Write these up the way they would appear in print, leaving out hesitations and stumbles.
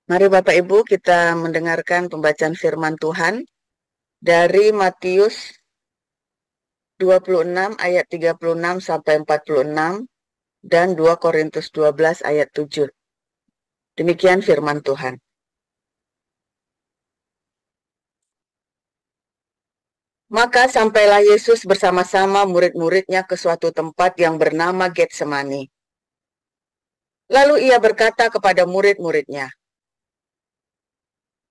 Mari Bapak Ibu kita mendengarkan pembacaan firman Tuhan dari Matius 26 ayat 36 sampai 46 dan 2 Korintus 12 ayat 7. Demikian firman Tuhan. Maka sampailah Yesus bersama-sama murid-muridnya ke suatu tempat yang bernama Getsemani. Lalu ia berkata kepada murid-muridnya,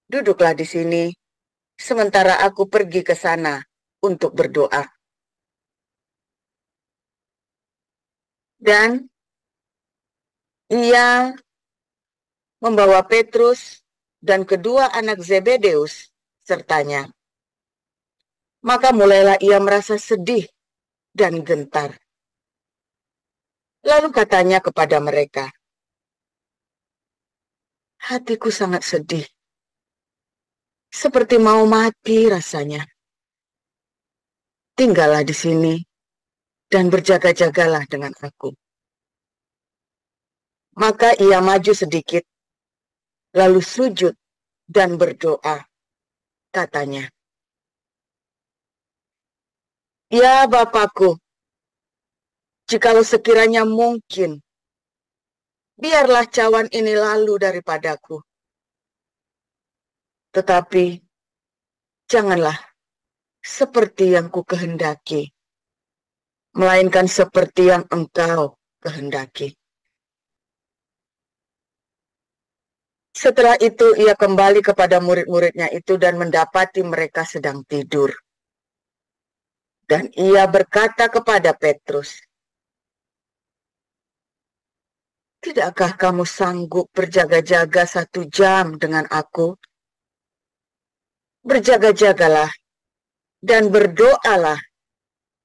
"Duduklah di sini, sementara aku pergi ke sana untuk berdoa." Dan ia membawa Petrus dan kedua anak Zebedeus sertanya. Maka mulailah ia merasa sedih dan gentar. Lalu katanya kepada mereka, "Hatiku sangat sedih, seperti mau mati rasanya. Tinggallah di sini dan berjaga-jagalah dengan aku." Maka ia maju sedikit, lalu sujud dan berdoa. Katanya, "Ya Bapakku, jikalau sekiranya mungkin, biarlah cawan ini lalu daripadaku. Tetapi janganlah seperti yang ku kehendaki, melainkan seperti yang Engkau kehendaki." Setelah itu ia kembali kepada murid-muridnya itu dan mendapati mereka sedang tidur. Dan ia berkata kepada Petrus, "Tidakkah kamu sanggup berjaga-jaga 1 jam dengan aku? Berjaga-jagalah dan berdoalah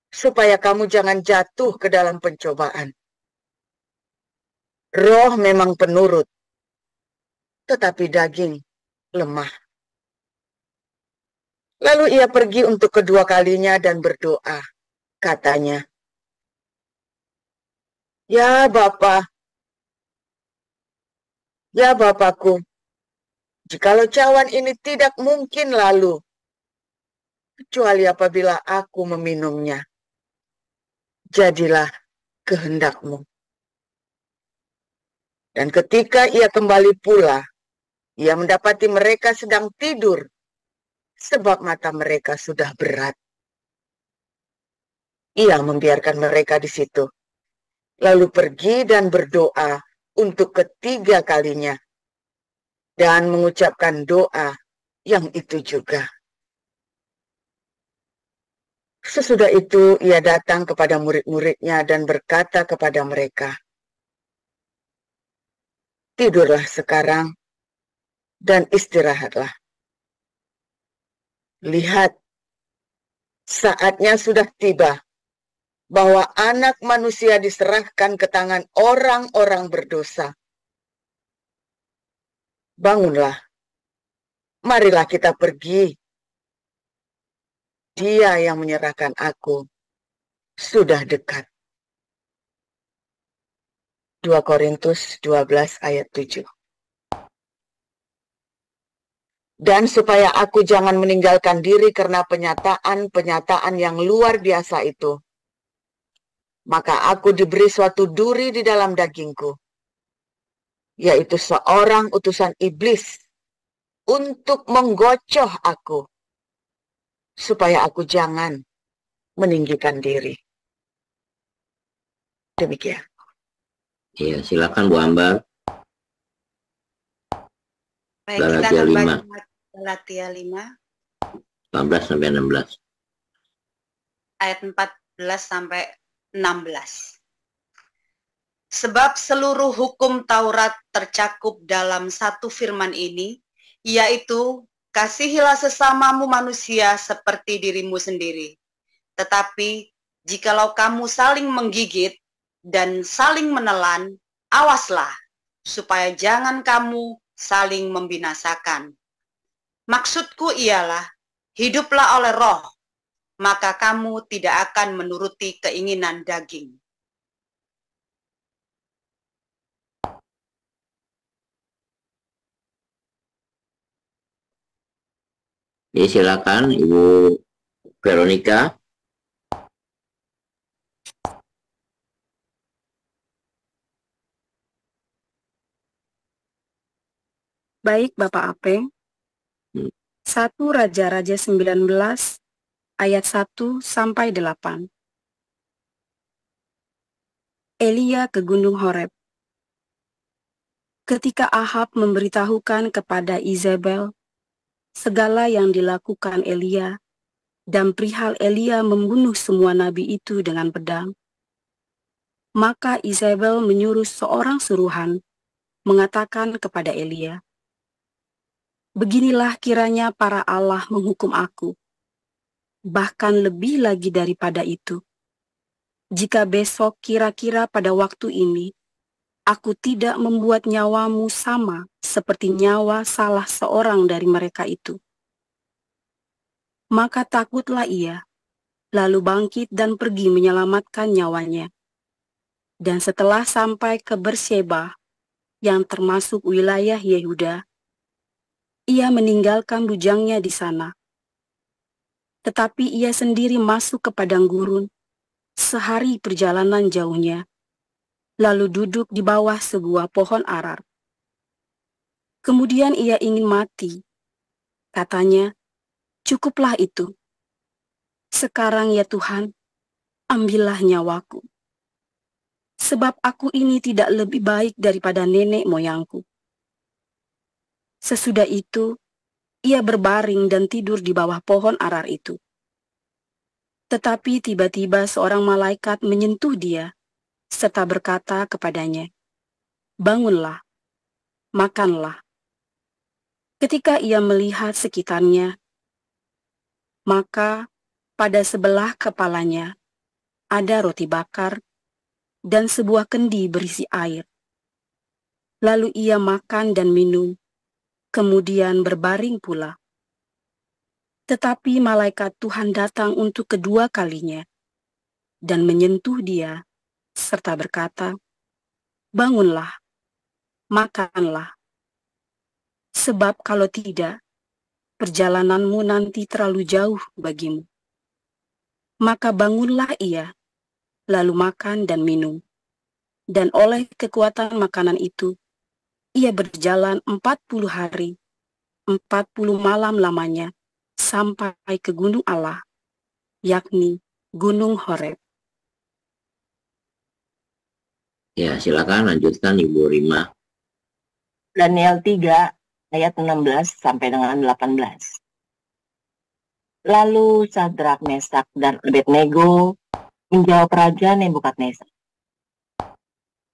supaya kamu jangan jatuh ke dalam pencobaan. Roh memang penurut, tetapi daging lemah." Lalu ia pergi untuk kedua kalinya dan berdoa. Katanya, "Ya Bapa, ya Bapakku, jikalau cawan ini tidak mungkin lalu, kecuali apabila aku meminumnya, jadilah kehendak-Mu." Dan ketika ia kembali pula, ia mendapati mereka sedang tidur, sebab mata mereka sudah berat. Ia membiarkan mereka di situ, lalu pergi dan berdoa untuk ketiga kalinya, dan mengucapkan doa yang itu juga. Sesudah itu ia datang kepada murid-muridnya dan berkata kepada mereka, "Tidurlah sekarang dan istirahatlah. Lihat, saatnya sudah tiba bahwa Anak Manusia diserahkan ke tangan orang-orang berdosa. Bangunlah, marilah kita pergi. Dia yang menyerahkan aku sudah dekat." 2 Korintus 12 ayat 7. Dan supaya aku jangan meninggalkan diri karena penyataan-penyataan yang luar biasa itu, maka aku diberi suatu duri di dalam dagingku, yaitu seorang utusan iblis untuk menggocoh aku, supaya aku jangan meninggikan diri. Demikian. Iya, silakan Bu Ambar. Baik, kita Galatia akan 5. baca Galatia 5 14 sampai 16. ayat 14 sampai 16. Sebab seluruh hukum Taurat tercakup dalam satu firman ini, yaitu kasihilah sesamamu manusia seperti dirimu sendiri. Tetapi jikalau kamu saling menggigit dan saling menelan, awaslah supaya jangan kamu saling membinasakan. Maksudku ialah, hiduplah oleh roh, maka kamu tidak akan menuruti keinginan daging. Jadi silakan Ibu Veronica. Baik, Bapak Apeng. 1 Raja-Raja 19 ayat 1 sampai 8. Elia ke Gunung Horeb. Ketika Ahab memberitahukan kepada Izebel segala yang dilakukan Elia dan perihal Elia membunuh semua nabi itu dengan pedang, maka Izebel menyuruh seorang suruhan mengatakan kepada Elia, "Beginilah kiranya para Allah menghukum aku, bahkan lebih lagi daripada itu. Jika besok kira-kira pada waktu ini, aku tidak membuat nyawamu sama seperti nyawa salah seorang dari mereka itu." Maka takutlah ia, lalu bangkit dan pergi menyelamatkan nyawanya. Dan setelah sampai ke Berseba, yang termasuk wilayah Yehuda, ia meninggalkan bujangnya di sana. Tetapi ia sendiri masuk ke padang gurun, sehari perjalanan jauhnya, lalu duduk di bawah sebuah pohon arar. Kemudian ia ingin mati. Katanya, "Cukuplah itu. Sekarang ya Tuhan, ambillah nyawaku. Sebab aku ini tidak lebih baik daripada nenek moyangku." Sesudah itu, ia berbaring dan tidur di bawah pohon arar itu. Tetapi tiba-tiba seorang malaikat menyentuh dia, serta berkata kepadanya, "Bangunlah, makanlah." Ketika ia melihat sekitarnya, maka pada sebelah kepalanya ada roti bakar dan sebuah kendi berisi air. Lalu ia makan dan minum, kemudian berbaring pula. Tetapi malaikat Tuhan datang untuk kedua kalinya dan menyentuh dia, serta berkata, "Bangunlah, makanlah. Sebab kalau tidak, perjalananmu nanti terlalu jauh bagimu." Maka bangunlah ia, lalu makan dan minum. Dan oleh kekuatan makanan itu, ia berjalan 40 hari, 40 malam lamanya, sampai ke gunung Allah, yakni Gunung Horeb. Ya, silakan lanjutkan Ibu Rima. Daniel 3 ayat 16 sampai dengan 18. Lalu Sadrak, Mesak, dan Abednego menjawab Raja Nebukadnezar,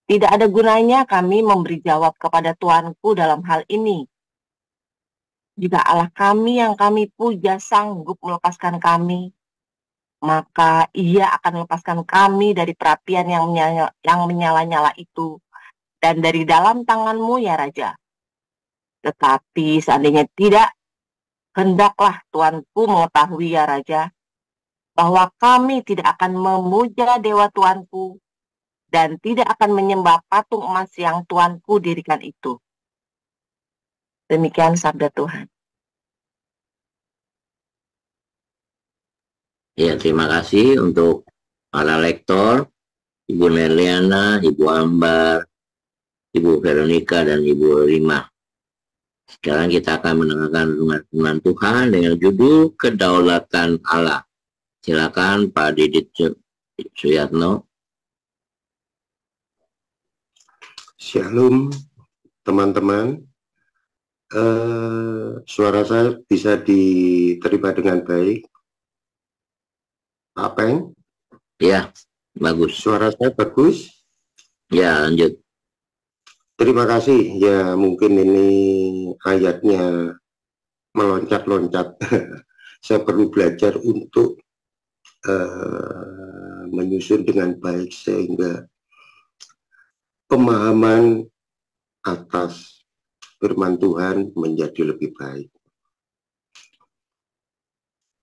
"Tidak ada gunanya kami memberi jawab kepada Tuanku dalam hal ini. Jika Allah kami yang kami puja sanggup melepaskan kami, maka ia akan melepaskan kami dari perapian yang menyala-nyala itu dan dari dalam tanganmu ya Raja. Tetapi seandainya tidak, hendaklah Tuanku mengetahui ya Raja, bahwa kami tidak akan memuja dewa Tuanku dan tidak akan menyembah patung emas yang Tuanku dirikan itu." Demikian sabda Tuhan. Ya, terima kasih untuk para lektor, Ibu Nerliana, Ibu Ambar, Ibu Veronica, dan Ibu Rima. Sekarang kita akan mendengarkan firman Tuhan dengan judul Kedaulatan Allah. Silakan Pak Didit Suyatno. Shalom teman-teman. Suara saya bisa diterima dengan baik, Pak Peng? Ya, bagus. Suara saya bagus? Ya, lanjut. Terima kasih. Ya, mungkin ini ayatnya meloncat-loncat. Saya perlu belajar untuk menyusun dengan baik sehingga pemahaman atas firman Tuhan menjadi lebih baik.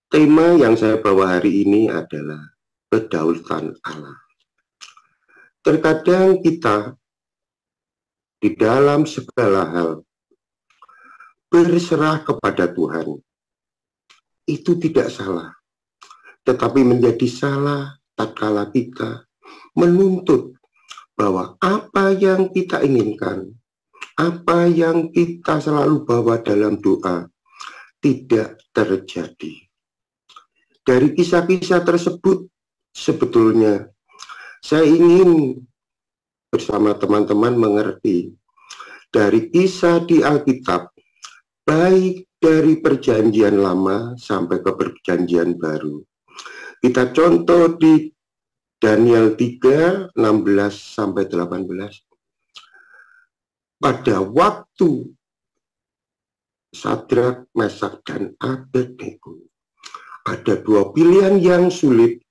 Tema yang saya bawa hari ini adalah kedaulatan Allah. Terkadang kita di dalam segala hal berserah kepada Tuhan. itu tidak salah, tetapi menjadi salah tatkala kita menuntut bahwa apa yang kita inginkan, apa yang kita selalu bawa dalam doa, tidak terjadi. Dari kisah-kisah tersebut, sebetulnya saya ingin bersama teman-teman mengerti dari kisah di Alkitab, baik dari perjanjian lama sampai ke perjanjian baru. Kita contoh di Daniel 3, 16 sampai 18. Pada waktu Sadrak, Mesak, dan Abednego, ada dua pilihan yang sulit: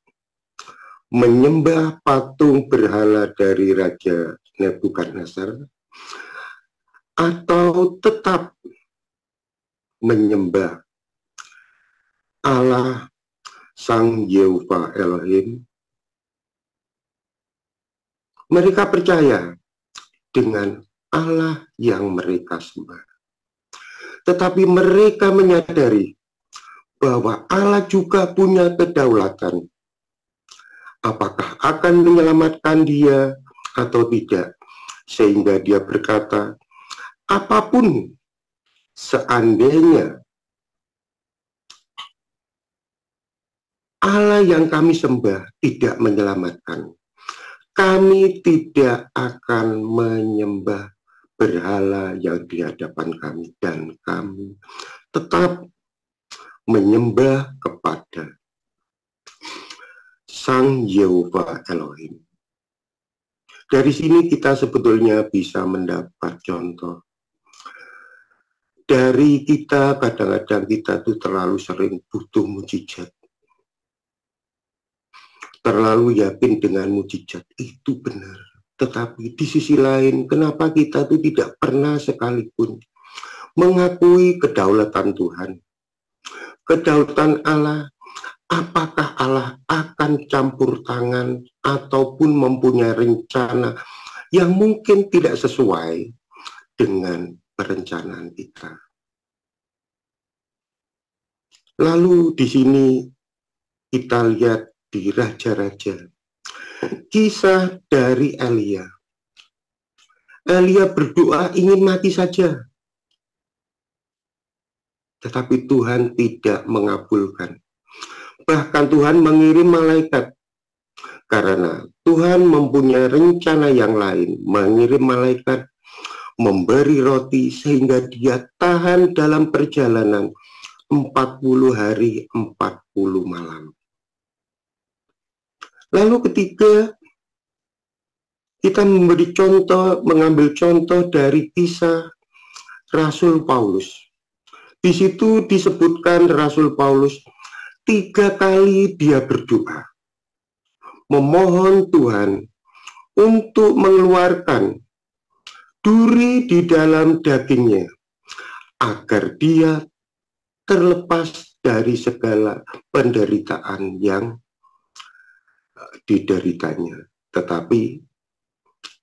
menyembah patung berhala dari Raja Nebukadnezar atau tetap menyembah Allah Sang Yehova Elohim. Mereka percaya dengan Allah yang mereka sembah, tetapi mereka menyadari bahwa Allah juga punya kedaulatan. Apakah akan menyelamatkan dia atau tidak? Sehingga dia berkata, apapun seandainya Allah yang kami sembah tidak menyelamatkan, kami tidak akan menyembah berhala yang di hadapan kami, dan kami tetap menyembah kepada Sang Yehova Elohim. Dari sini kita sebetulnya bisa mendapat contoh. Dari kita, kadang-kadang kita tuh terlalu sering butuh mujizat. Terlalu yakin dengan mujizat itu benar. Tetapi di sisi lain, kenapa kita tuh tidak pernah sekalipun mengakui kedaulatan Tuhan, kedaulatan Allah? Apakah Allah akan campur tangan ataupun mempunyai rencana yang mungkin tidak sesuai dengan perencanaan kita? Lalu di sini kita lihat di Raja-Raja, kisah dari Elia. Elia berdoa ingin mati saja, tetapi Tuhan tidak mengabulkan. Bahkan Tuhan mengirim malaikat, karena Tuhan mempunyai rencana yang lain, mengirim malaikat, memberi roti, sehingga dia tahan dalam perjalanan 40 hari 40 malam. Lalu ketika kita mengambil contoh dari kisah Rasul Paulus, di situ disebutkan Rasul Paulus 3 kali dia berdoa, memohon Tuhan untuk mengeluarkan duri di dalam dagingnya, agar dia terlepas dari segala penderitaan yang dideritanya. Tetapi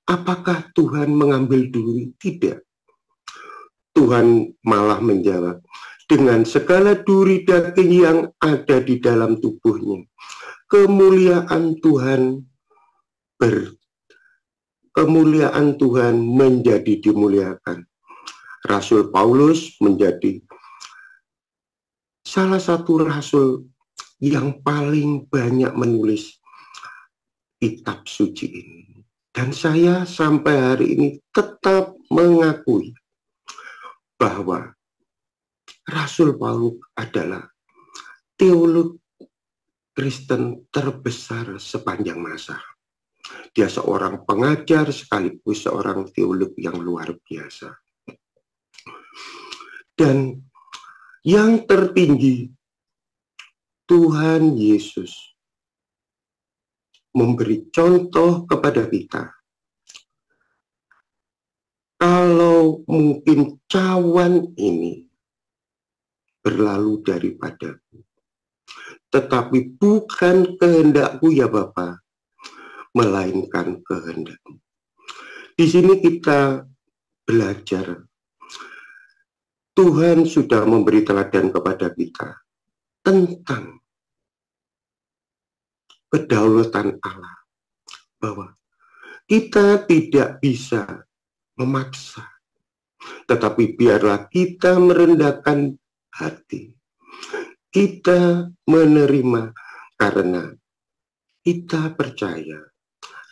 apakah Tuhan mengambil duri? Tidak. Tuhan malah menjawab, dengan segala duri daging yang ada di dalam tubuhnya, kemuliaan Tuhan menjadi dimuliakan. Rasul Paulus menjadi salah satu rasul yang paling banyak menulis kitab suci ini. Dan saya sampai hari ini tetap mengakui bahwa Rasul Paulus adalah teolog Kristen terbesar sepanjang masa. Dia seorang pengajar sekaligus seorang teolog yang luar biasa. Dan yang tertinggi, Tuhan Yesus memberi contoh kepada kita. Kalau mungkin cawan ini berlalu daripadaku, tetapi bukan kehendakku ya Bapa, melainkan kehendakmu. Di sini kita belajar, Tuhan sudah memberi teladan kepada kita tentang kedaulatan Allah, bahwa kita tidak bisa memaksa, tetapi biarlah kita merendahkan hati. Kita menerima karena kita percaya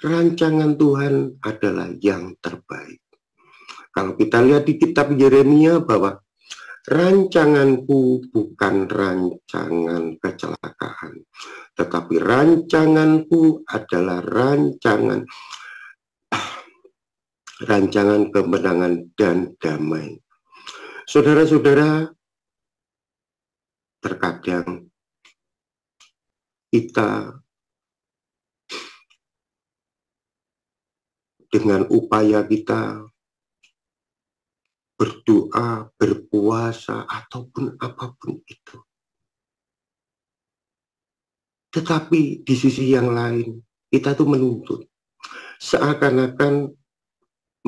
rancangan Tuhan adalah yang terbaik. Kalau kita lihat di kitab Yeremia bahwa rancanganku bukan rancangan kecelakaan, tetapi rancanganku adalah rancangan kemenangan dan damai. Saudara-saudara, terkadang kita dengan upaya kita berdoa, berpuasa, ataupun apapun itu. Tetapi di sisi yang lain, kita tuh menuntut. Seakan-akan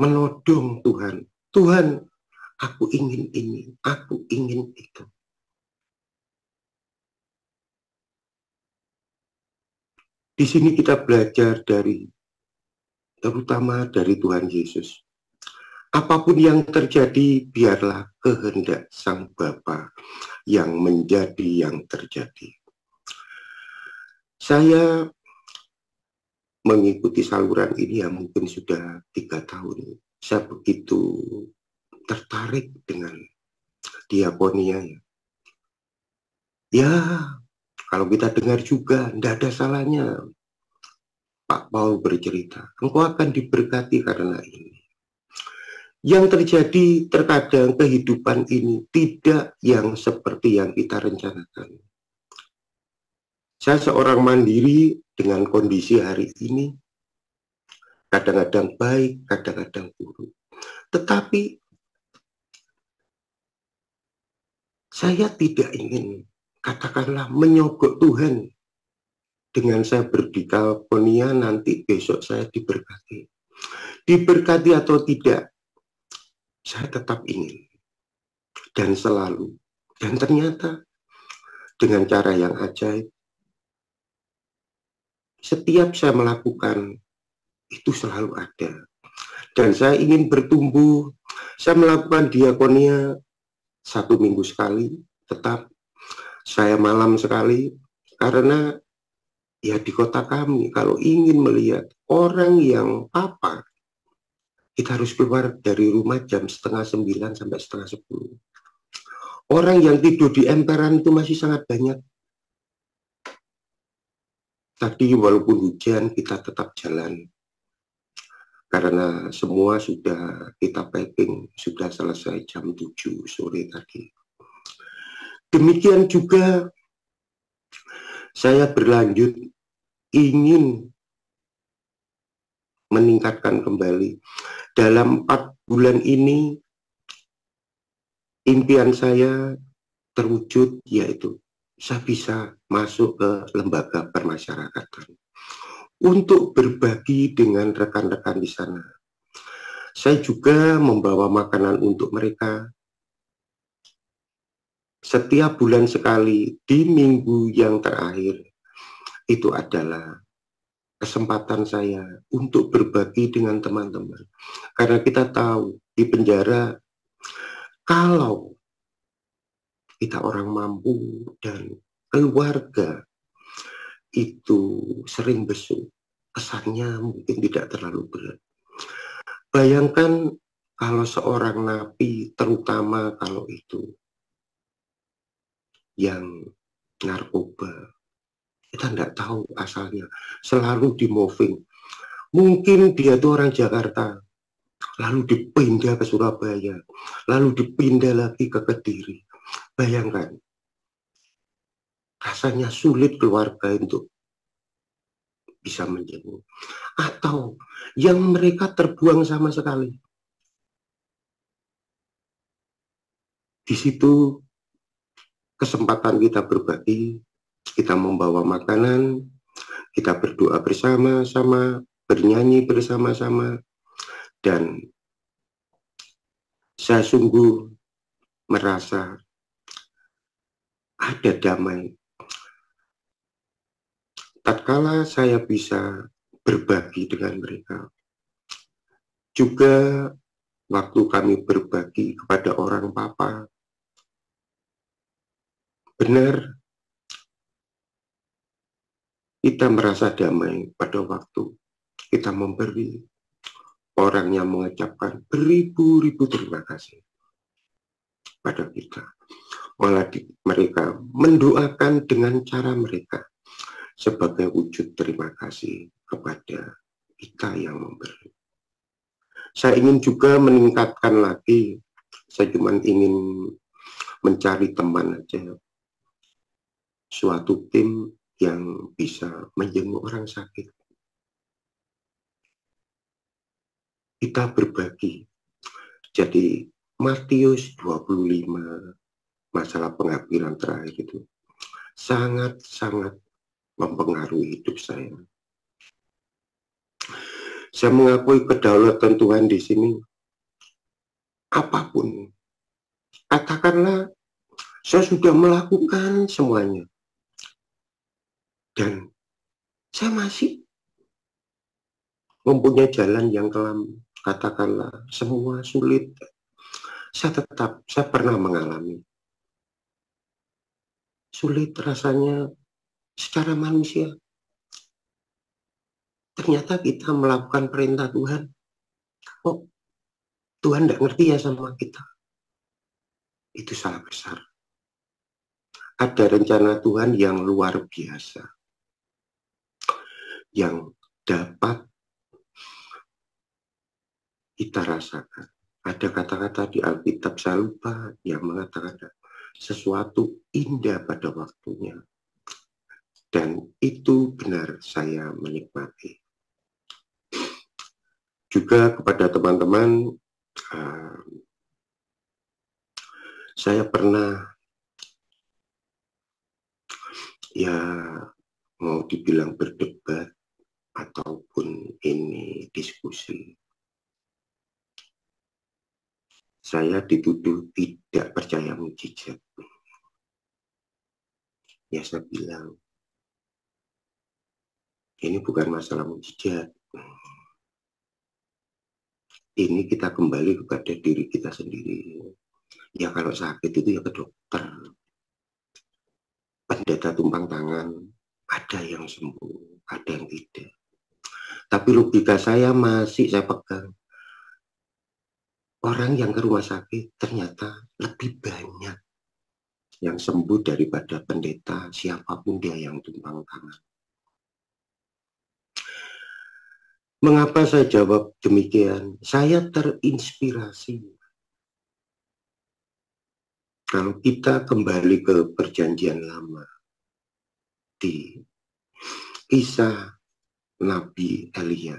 menodong Tuhan. Tuhan, aku ingin ini, aku ingin itu. Di sini kita belajar terutama dari Tuhan Yesus. Apapun yang terjadi, biarlah kehendak Sang Bapa yang menjadi yang terjadi. Saya mengikuti saluran ini ya mungkin sudah 3 tahun. Saya begitu tertarik dengan diakonia. Ya, kalau kita dengar juga, tidak ada salahnya. Pak Paul bercerita, engkau akan diberkati karena ini. Yang terjadi terkadang kehidupan ini tidak yang seperti yang kita rencanakan. Saya seorang mandiri dengan kondisi hari ini, kadang-kadang baik, kadang-kadang buruk. Tetapi saya tidak ingin, katakanlah, menyogok Tuhan. Dengan saya berdiakonia, nanti besok saya diberkati. Diberkati atau tidak, saya tetap ingin. Dan selalu. Dan ternyata, dengan cara yang ajaib, setiap saya melakukan, itu selalu ada. Dan saya ingin bertumbuh, saya melakukan diakonia 1 minggu sekali, tetap saya malam sekali, karena ya di kota kami, kalau ingin melihat orang yang papa, kita harus keluar dari rumah jam 8:30 sampai 9:30. Orang yang tidur di emperan itu masih sangat banyak. Tadi walaupun hujan, kita tetap jalan. Karena semua sudah kita packing, sudah selesai jam 7 sore tadi. Demikian juga saya berlanjut ingin meningkatkan kembali. Dalam 4 bulan ini, impian saya terwujud, yaitu saya bisa masuk ke lembaga permasyarakatan untuk berbagi dengan rekan-rekan di sana. Saya juga membawa makanan untuk mereka. Setiap bulan sekali, di minggu yang terakhir, itu adalah kesempatan saya untuk berbagi dengan teman-teman. Karena kita tahu di penjara, kalau kita orang mampu dan keluarga itu sering besuk, kesannya mungkin tidak terlalu berat. Bayangkan kalau seorang napi, terutama kalau itu yang narkoba, kita tidak tahu asalnya, selalu di moving. Mungkin dia itu orang Jakarta, lalu dipindah ke Surabaya, lalu dipindah lagi ke Kediri. Bayangkan, rasanya sulit keluarga untuk bisa menjenguk. Atau yang mereka terbuang sama sekali. Di situ kesempatan kita berbagi, kita membawa makanan, kita berdoa bersama-sama, bernyanyi bersama-sama, dan saya sungguh merasa ada damai. Tatkala saya bisa berbagi dengan mereka, juga waktu kami berbagi kepada orang papa, benar kita merasa damai pada waktu kita memberi. Orang yang mengucapkan beribu-ribu terima kasih pada kita. Malah mereka mendoakan dengan cara mereka sebagai wujud terima kasih kepada kita yang memberi. Saya ingin juga meningkatkan lagi, saya cuma ingin mencari teman aja, suatu tim yang bisa menjenguk orang sakit. Kita berbagi. Jadi Matius 25 masalah penghabisan terakhir itu sangat-sangat mempengaruhi hidup saya. Saya mengakui kedaulatan Tuhan di sini. Apapun, katakanlah saya sudah melakukan semuanya dan saya masih mempunyai jalan yang kelam. Katakanlah semua sulit, saya pernah mengalami sulit rasanya secara manusia. Ternyata kita melakukan perintah Tuhan, kok Tuhan tidak ngerti ya sama kita. Itu salah besar. Ada rencana Tuhan yang luar biasa, yang dapat kita rasakan. Ada kata-kata di Alkitab, saya lupa, yang mengatakan sesuatu indah pada waktunya. Dan itu benar saya menikmati. Juga kepada teman-teman, saya pernah, ya mau dibilang berdebat, ataupun ini diskusi. Saya dituduh tidak percaya mujizat. Ya saya bilang, ini bukan masalah mujizat. Ini kita kembali kepada diri kita sendiri. Ya kalau sakit itu ya ke dokter. Pendeta tumpang tangan, ada yang sembuh, ada yang tidak. Tapi logika saya masih saya pegang. Orang yang ke rumah sakit ternyata lebih banyak yang sembuh daripada pendeta siapapun dia yang tumpang tangan. Mengapa saya jawab demikian? Saya terinspirasi. Kalau kita kembali ke perjanjian lama, di kisah Nabi Elia,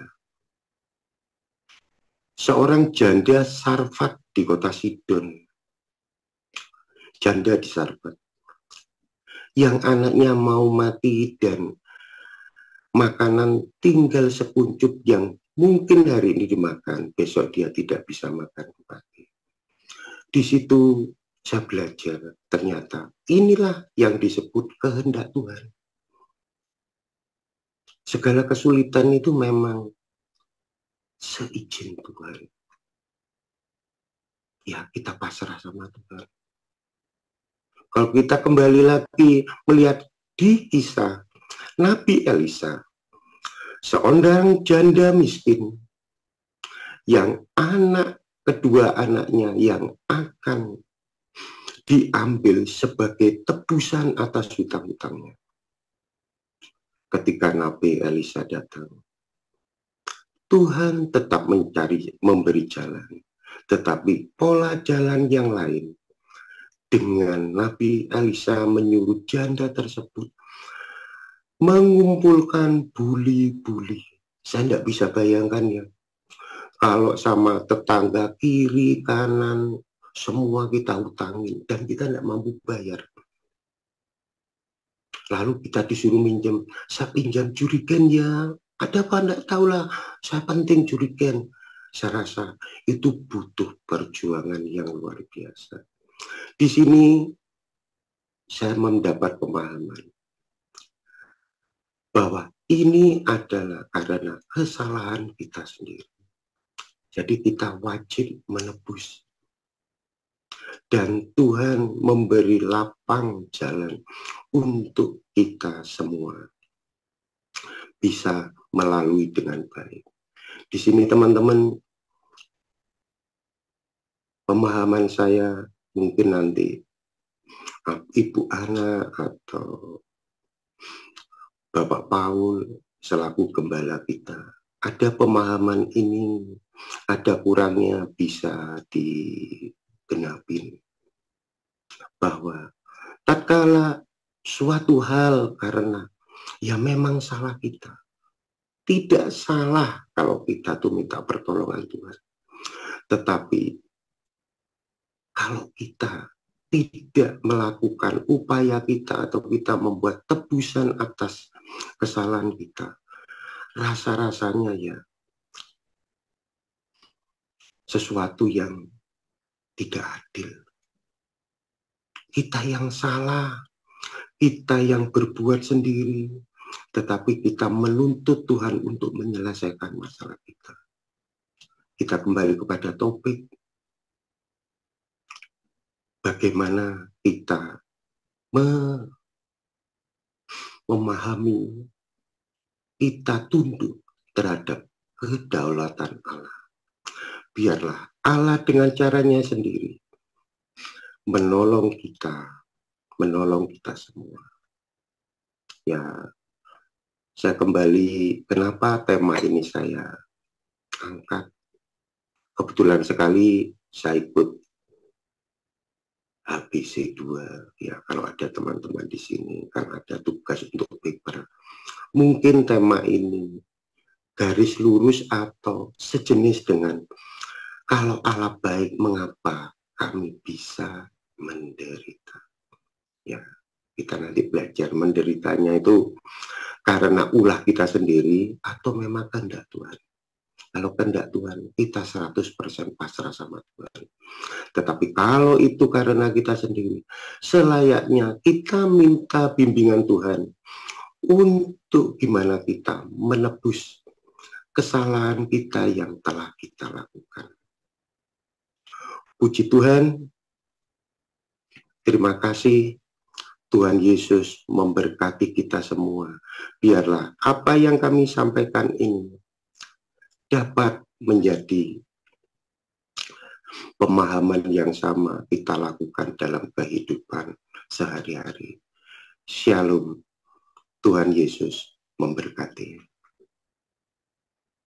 seorang janda Sarfat di kota Sidon, janda di Sarfat, yang anaknya mau mati dan makanan tinggal sekuncup yang mungkin hari ini dimakan, besok dia tidak bisa makan kembali. Di situ saya belajar, ternyata inilah yang disebut kehendak Tuhan. Segala kesulitan itu memang seizin Tuhan. Ya, kita pasrah sama Tuhan. Kalau kita kembali lagi melihat di kisah Nabi Elisa, seorang janda miskin yang kedua anaknya yang akan diambil sebagai tebusan atas hutang-hutangnya. Ketika Nabi Elisa datang, Tuhan tetap memberi jalan, tetapi pola jalan yang lain dengan Nabi Elisa menyuruh janda tersebut mengumpulkan buli-buli. Saya tidak bisa bayangkan ya, kalau sama tetangga kiri, kanan, semua kita hutangin dan kita tidak mampu bayar. Lalu kita disuruh minjem, saya pinjam jurigen ya, ada apa enggak tahulah, saya penting jurigen. Saya rasa itu butuh perjuangan yang luar biasa. Di sini saya mendapat pemahaman bahwa ini adalah karena kesalahan kita sendiri. Jadi kita wajib menebus. Dan Tuhan memberi lapang jalan untuk kita semua bisa melalui dengan baik. Di sini teman-teman, pemahaman saya mungkin nanti Ibu Ana atau Bapak Paul selaku gembala kita, ada pemahaman ini, ada kurangnya bisa digenapin. Bahwa tatkala suatu hal karena ya memang salah kita, tidak salah kalau kita tuh minta pertolongan Tuhan. Tetapi kalau kita tidak melakukan upaya kita atau kita membuat tebusan atas kesalahan kita, rasa-rasanya ya sesuatu yang tidak adil. Kita yang salah, kita yang berbuat sendiri, tetapi kita menuntut Tuhan untuk menyelesaikan masalah kita. Kita kembali kepada topik, bagaimana kita memahami, kita tunduk terhadap kedaulatan Allah. Biarlah Allah dengan caranya sendiri menolong kita semua. Ya, saya kembali, kenapa tema ini saya angkat? Kebetulan sekali saya ikut HBC 2. Ya, kalau ada teman-teman di sini kan ada tugas untuk paper. Mungkin tema ini garis lurus atau sejenis dengan kalau Allah baik, mengapa kami bisa menderita? Ya, kita nanti belajar menderitanya itu karena ulah kita sendiri atau memang kehendak Tuhan. Kalau kehendak Tuhan, kita 100% pasrah sama Tuhan. Tetapi kalau itu karena kita sendiri, selayaknya kita minta bimbingan Tuhan untuk gimana kita menebus kesalahan kita yang telah kita lakukan. Puji Tuhan, terima kasih. Tuhan Yesus memberkati kita semua. Biarlah apa yang kami sampaikan ini dapat menjadi pemahaman yang sama kita lakukan dalam kehidupan sehari-hari. Shalom, Tuhan Yesus memberkati.